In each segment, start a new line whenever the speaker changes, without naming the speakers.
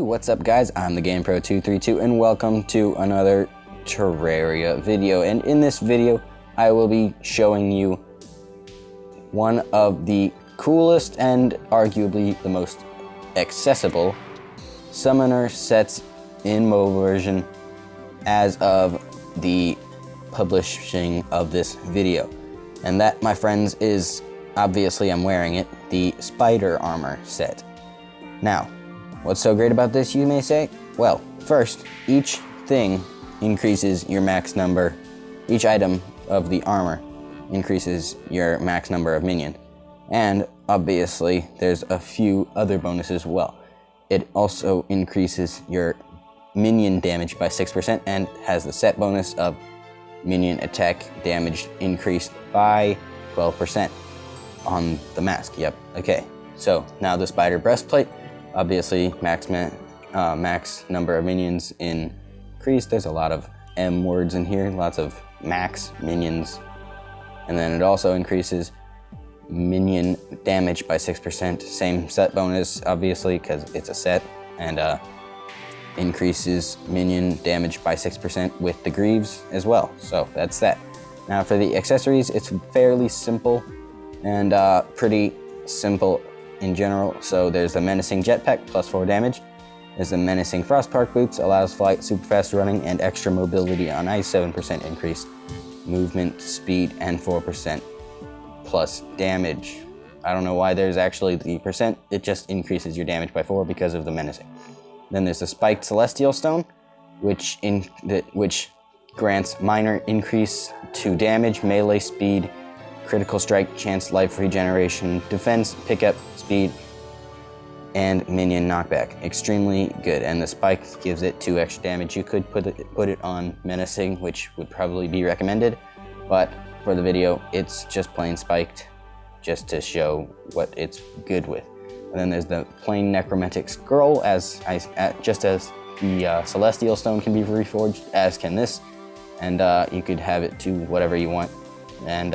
what's up guys? I'm the GamePro232 and welcome to another Terraria video. And in this video, I will be showing you one of the coolest and arguably the most accessible summoner sets in mobile version as of the publishing of this video. And that, my friends, is obviously I'm wearing it, the spider armor set. Now, what's so great about this, you may say? Well, first, each thing increases your max number. Each item of the armor increases your max number of minions. And obviously, there's a few other bonuses as well. It also increases your minion damage by 6% and has the set bonus of minion attack damage increased by 12% on the mask. Yep, okay. So now the spider breastplate. Obviously, max number of minions increased. There's a lot of M words in here, lots of max minions. And then it also increases minion damage by 6%. Same set bonus, obviously, because it's a set. And increases minion damage by 6% with the greaves as well. So that's that. Now for the accessories, it's fairly simple and pretty simple in general. So there's the menacing jetpack, plus 4 damage. There's the menacing frostpark boots, allows flight, super fast running, and extra mobility on ice, 7% increase movement speed, and 4% plus damage. I don't know why there's actually the percent, it just increases your damage by 4 because of the menacing. Then there's the spiked celestial stone, which grants minor increase to damage, melee speed, critical strike, chance life regeneration, defense, pickup, speed, and minion knockback. Extremely good, and the spike gives it 2 extra damage. You could put it on menacing, which would probably be recommended, but for the video, it's just plain spiked, just to show what it's good with. And then there's the plain necromantic scroll, just as the celestial stone can be reforged, as can this, and you could have it to whatever you want, and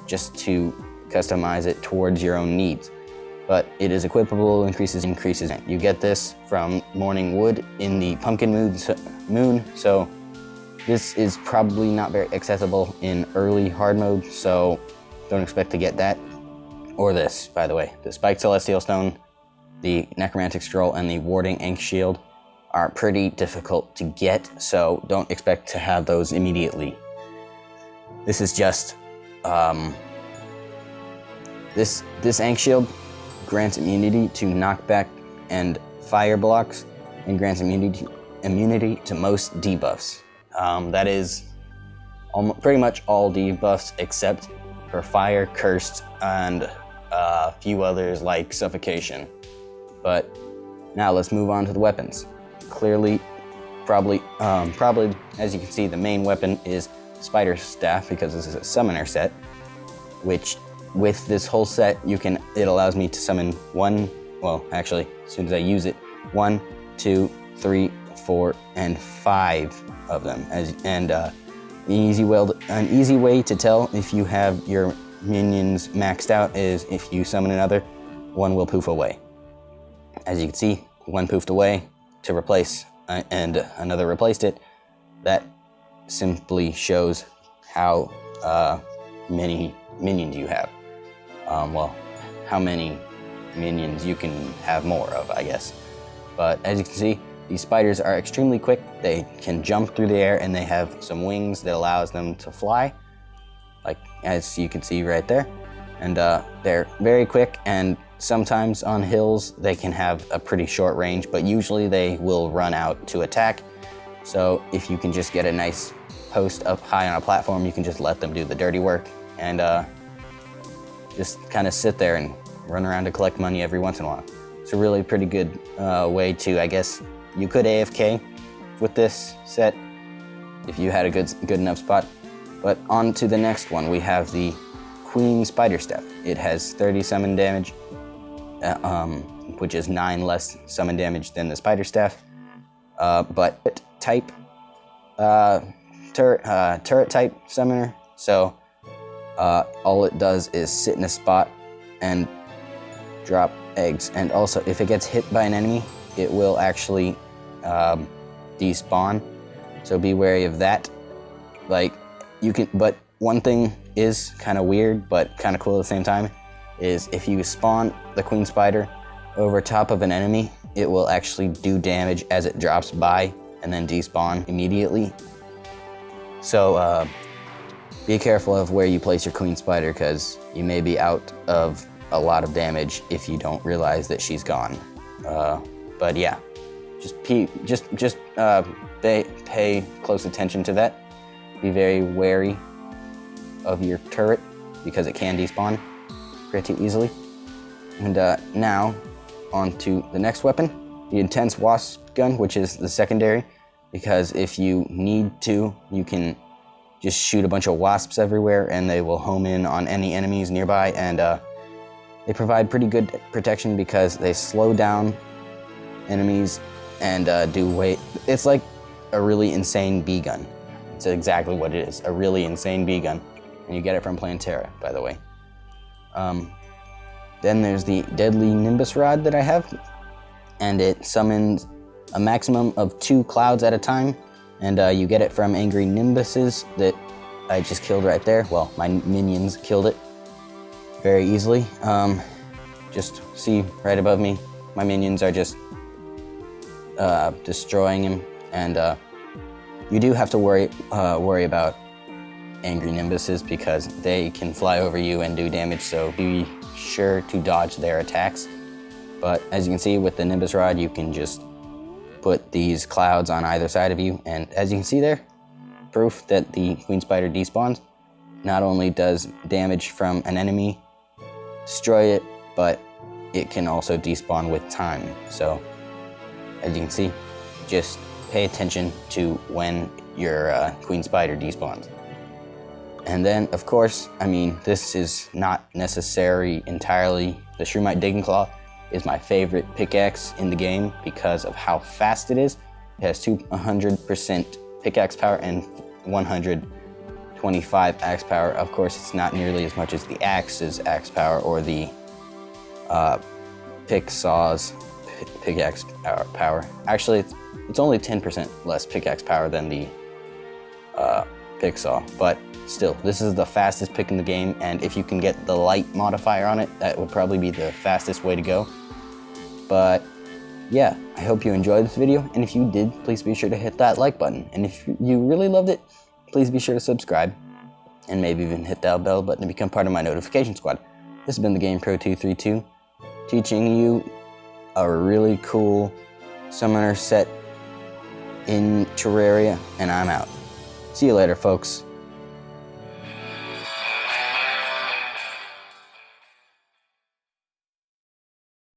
just to customize it towards your own needs. But it is equipable, increases. You get this from Morning Wood in the Pumpkin Moon, so this is probably not very accessible in early hard mode, so don't expect to get that. Or this, by the way. The Spiked Celestial Stone, the Necromantic Scroll, and the Warding Ink Shield are pretty difficult to get, so don't expect to have those immediately. This is just this Ink Shield grants immunity to knockback and fire blocks, and grants immunity to most debuffs. That is pretty much all debuffs except for fire, cursed, and a few others like suffocation. But now let's move on to the weapons. Clearly, probably as you can see, the main weapon is Spider Staff, because this is a summoner set, which with this whole set it allows me to summon as soon as I use it, 1, 2, 3, 4, and 5 of them. An easy way to tell if you have your minions maxed out is if you summon another, one will poof away. As you can see, one poofed away to replace, and another replaced it. That simply shows how many minions you have. How many minions you can have more of, I guess. But as you can see, these spiders are extremely quick. They can jump through the air, and they have some wings that allows them to fly, like as you can see right there. And they're very quick, and sometimes on hills they can have a pretty short range, but usually they will run out to attack. So if you can just get a nice post up high on a platform, you can just let them do the dirty work, and just kind of sit there and run around to collect money every once in a while. It's a really pretty good way to, I guess, you could AFK with this set if you had a good enough spot. But on to the next one, we have the Queen Spider Staff. It has 30 summon damage, which is 9 less summon damage than the Spider Staff. But type, turret type summoner, so all it does is sit in a spot and drop eggs. And also, if it gets hit by an enemy, it will actually despawn. So be wary of that. Like, you can, but one thing is kind of weird, but kind of cool at the same time, is if you spawn the queen spider over top of an enemy, it will actually do damage as it drops by and then despawn immediately. So be careful of where you place your queen spider, because you may be out of a lot of damage if you don't realize that she's gone. But yeah, just pay close attention to that. Be very wary of your turret, because it can despawn pretty easily. And now on to the next weapon, the intense wasp gun, which is the secondary, because if you need to, you can just shoot a bunch of wasps everywhere and they will home in on any enemies nearby, and they provide pretty good protection because they slow down enemies and do weight. It's like a really insane bee gun. It's exactly what it is, a really insane bee gun. And you get it from playing Terra, by the way. Then there's the deadly Nimbus Rod that I have, and it summons a maximum of 2 clouds at a time, and you get it from angry Nimbuses that I just killed right there. Well, my minions killed it very easily. Just see right above me, my minions are just destroying him, and you do have to worry about angry Nimbuses because they can fly over you and do damage, so be sure to dodge their attacks. But as you can see with the Nimbus Rod, you can just put these clouds on either side of you, and as you can see there, proof that the queen spider despawns. Not only does damage from an enemy destroy it, but it can also despawn with time. So as you can see, just pay attention to when your queen spider despawns. And then, of course, I mean, this is not necessary entirely. The Shroomite Digging Claw is my favorite pickaxe in the game because of how fast it is. It has 200% pickaxe power and 125 axe power. Of course, it's not nearly as much as the axe's axe power or the pick saw's pickaxe power. Actually, it's only 10% less pickaxe power than the pick saw, but still, this is the fastest pick in the game, and if you can get the light modifier on it, that would probably be the fastest way to go. But yeah, I hope you enjoyed this video, and if you did, please be sure to hit that like button. And if you really loved it, please be sure to subscribe, and maybe even hit that bell button to become part of my notification squad. This has been the GamePro232, teaching you a really cool summoner set in Terraria, and I'm out. See you later, folks.